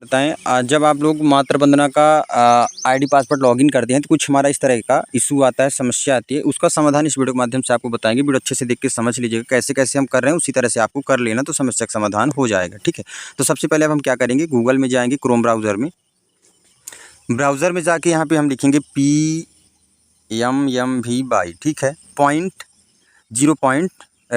बताएँ जब आप लोग मातृ वंदना का आईडी पासवर्ड लॉगिन करते हैं तो कुछ हमारा इस तरह का इशू आता है, समस्या आती है। उसका समाधान इस वीडियो के माध्यम से आपको बताएँगे। वीडियो अच्छे से देख के समझ लीजिएगा कैसे-कैसे हम कर रहे हैं, उसी तरह से आपको कर लेना तो समस्या का समाधान हो जाएगा, ठीक है। तो सबसे पहले अब हम क्या करेंगे, गूगल में जाएँगे, क्रोम ब्राउज़र में। ब्राउज़र में जाके यहाँ पे हम लिखेंगे PMMVY, ठीक है।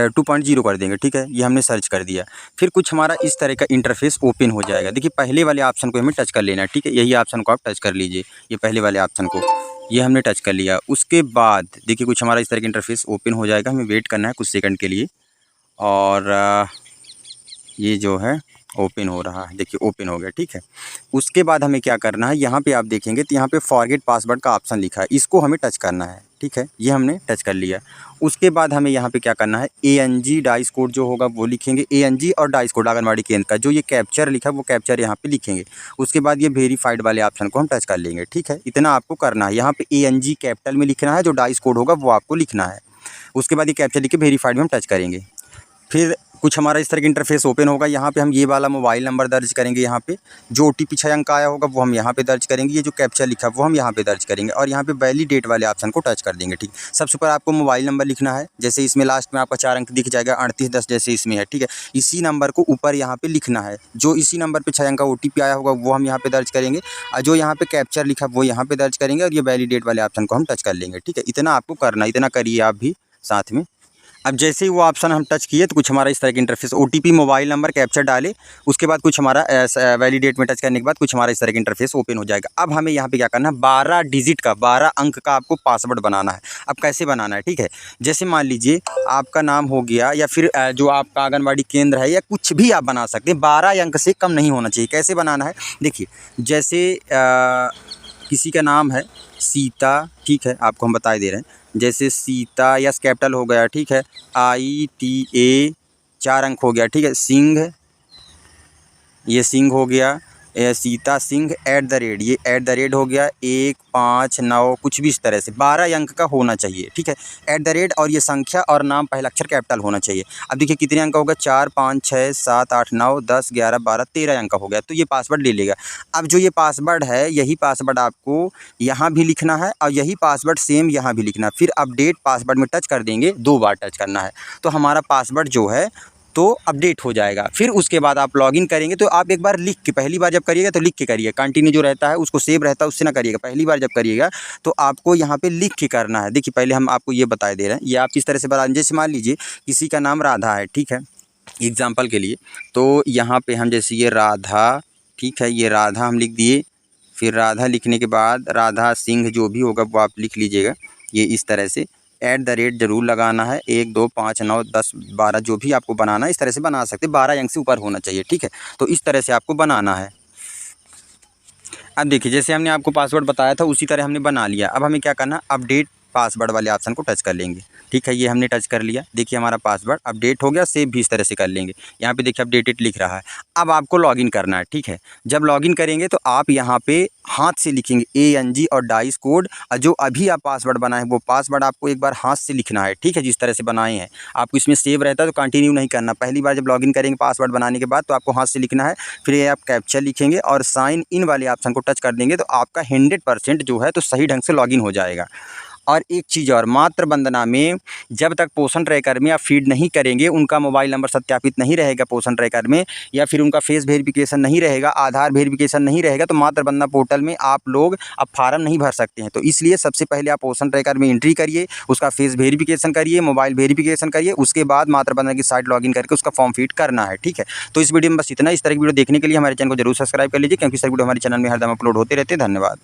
2.0 कर देंगे, ठीक है। ये हमने सर्च कर दिया। फिर कुछ हमारा इस तरह का इंटरफेस ओपन हो जाएगा। देखिए पहले वाले ऑप्शन को हमें टच कर लेना है, ठीक है। यही ऑप्शन को आप टच कर लीजिए, ये पहले वाले ऑप्शन को, ये हमने टच कर लिया। उसके बाद देखिए कुछ हमारा इस तरह का इंटरफेस ओपन हो जाएगा। हमें वेट करना है कुछ सेकंड के लिए और ये जो है ओपन हो रहा है, देखिए ओपन हो गया, ठीक है। उसके बाद हमें क्या करना है, यहाँ पे आप देखेंगे तो यहाँ पे फॉरगेट पासवर्ड का ऑप्शन लिखा है, इसको हमें टच करना है, ठीक है। ये हमने टच कर लिया। उसके बाद हमें यहाँ पे क्या करना है, ANG डाइस कोड जो होगा वो लिखेंगे। ANG और डाइस कोड आंगनवाड़ी केंद्र का जो ये कैप्चर लिखा है वो कैप्चर यहाँ पे लिखेंगे। उसके बाद ये वेरीफाइड वाले ऑप्शन को हम टच कर लेंगे, ठीक है। इतना आपको करना है। यहाँ पे ANG कैपिटल में लिखना है, जो डाइस कोड होगा वो आपको लिखना है। उसके बाद ये कैप्चर लिख के वेरीफाइड में हम टच करेंगे। फिर कुछ हमारा इस तरह का इंटरफेस ओपन होगा। यहाँ पे हम ये वाला मोबाइल नंबर दर्ज करेंगे। यहाँ पे जो OTP 6 अंक का आया होगा वो हम यहाँ पे दर्ज करेंगे। ये जो कैप्चा लिखा है वो हम यहाँ पे दर्ज करेंगे और यहाँ पे वैलिडेट वाले ऑप्शन को टच कर देंगे, ठीक। सबसे ऊपर आपको मोबाइल नंबर लिखना है, जैसे इसमें लास्ट में आपका 4 अंक दिख जाएगा 3810 जैसे इसमें है, ठीक है। इसी नंबर को ऊपर यहाँ पे लिखना है। जो इसी नंबर पर 6 अंक का OTP आया होगा वो हम यहाँ पे दर्ज करेंगे और जो यहाँ पे कैप्चर लिखा वो यहाँ पे दर्ज करेंगे और ये वैलिडेट वाले ऑप्शन को हम टच कर लेंगे, ठीक है। इतना आपको करना, इतना करिए आप भी साथ में। अब जैसे ही वो ऑप्शन हम टच किए तो कुछ हमारा इस तरह का interface, OTP mobile number capture डाले, उसके बाद कुछ हमारा वैलिडेट में टच करने के बाद कुछ हमारा इस तरह का इंटरफेस ओपन हो जाएगा। अब हमें यहाँ पे क्या करना है, 12 डिजिट का 12 अंक का आपको पासवर्ड बनाना है। अब कैसे बनाना है, ठीक है। जैसे मान लीजिए आपका नाम हो गया या फिर जो आपका आंगनबाड़ी केंद्र है या कुछ भी आप बना सकते हैं, 12 अंक से कम नहीं होना चाहिए। कैसे बनाना है, देखिए जैसे किसी का नाम है सीता, ठीक है, आपको हम बता दे रहे हैं। जैसे सीता यस कैपिटल हो गया, ठीक है। ITA 4 अंक हो गया, ठीक है। सिंह, ये सिंह हो गया, सीता सिंह @ ये @ हो गया 159 कुछ भी इस तरह से 12 अंक का होना चाहिए, ठीक है। @ और ये संख्या और नाम पहला अक्षर कैपिटल होना चाहिए। अब देखिए कितने अंक होगा, 4 5 6 7 8 9 10 11 12 13 अंक का हो गया, तो ये पासवर्ड ले लेगा। अब जो ये पासवर्ड है यही पासवर्ड आपको यहाँ भी लिखना है और यही पासवर्ड सेम यहाँ भी लिखना है। फिर अपडेट पासवर्ड में टच कर देंगे, 2 बार टच करना है तो हमारा पासवर्ड जो है तो अपडेट हो जाएगा। फिर उसके बाद आप लॉगिन करेंगे तो आप एक बार लिख के, पहली बार जब करिएगा तो लिख के करिए। कंटिन्यू जो रहता है उसको सेव रहता है उससे ना करिएगा। पहली बार जब करिएगा तो आपको यहाँ पे लिख के करना है। देखिए पहले हम आपको ये बता दे रहे हैं, ये आप किस तरह से बता, जैसे मान लीजिए किसी का नाम राधा है, ठीक है, एग्जाम्पल के लिए। तो यहाँ पर हम जैसे ये राधा, ठीक है, ये राधा हम लिख दिए। फिर राधा लिखने के बाद राधा सिंह जो भी होगा वो आप लिख लीजिएगा। ये इस तरह से @ ज़रूर लगाना है। 1 2 5 9 10 12 जो भी आपको बनाना है इस तरह से बना सकते हैं। 12 अंक से ऊपर होना चाहिए, ठीक है। तो इस तरह से आपको बनाना है। अब देखिए जैसे हमने आपको पासवर्ड बताया था उसी तरह हमने बना लिया। अब हमें क्या करना है, अपडेट पासवर्ड वाले ऑप्शन को टच कर लेंगे, ठीक है। ये हमने टच कर लिया। देखिए हमारा पासवर्ड अपडेट हो गया। सेव भी इस तरह से कर लेंगे। यहाँ पे देखिए अपडेटेड लिख रहा है। अब आपको लॉगिन करना है, ठीक है। जब लॉगिन करेंगे तो आप यहाँ पे हाथ से लिखेंगे ANG और डाइस कोड, और जो अभी आप पासवर्ड बनाए वो पासवर्ड आपको एक बार हाथ से लिखना है, ठीक है। जिस तरह से बनाए हैं आपको इसमें सेव रहता है तो कंटिन्यू नहीं करना। पहली बार जब लॉगिन करेंगे पासवर्ड बनाने के बाद तो आपको हाथ से लिखना है। फिर ये आप कैप्चा लिखेंगे और साइन इन वाले ऑप्शन को टच कर देंगे तो आपका 100% जो है तो सही ढंग से लॉगिन हो जाएगा। और एक चीज़ और, मातृ वंदना में जब तक पोषण ट्रैकर में आप फीड नहीं करेंगे, उनका मोबाइल नंबर सत्यापित नहीं रहेगा पोषण ट्रैकर में, या फिर उनका फेस वेरिफिकेशन नहीं रहेगा, आधार वेरिफिकेशन नहीं रहेगा, तो मातृ वंदना पोर्टल में आप लोग अब फार्म नहीं भर सकते हैं। तो इसलिए सबसे पहले आप पोषण ट्रैकर में एंट्री करिए, उसका फेस वेरिफिकेशन करिए, मोबाइल वेरिफिकेशन करिए, उसके बाद मातृ वंदना की साइट लॉगिन करके उसका फॉर्म फीड करना है, ठीक है। तो इस वीडियो में बस इतना। इस तरह की वीडियो देखने के लिए हमारे चैनल को जरूर सब्सक्राइब कर लीजिए, क्योंकि इस तरह की वीडियो हमारे चैनल में हरदम अपलोड होते रहते हैं। धन्यवाद।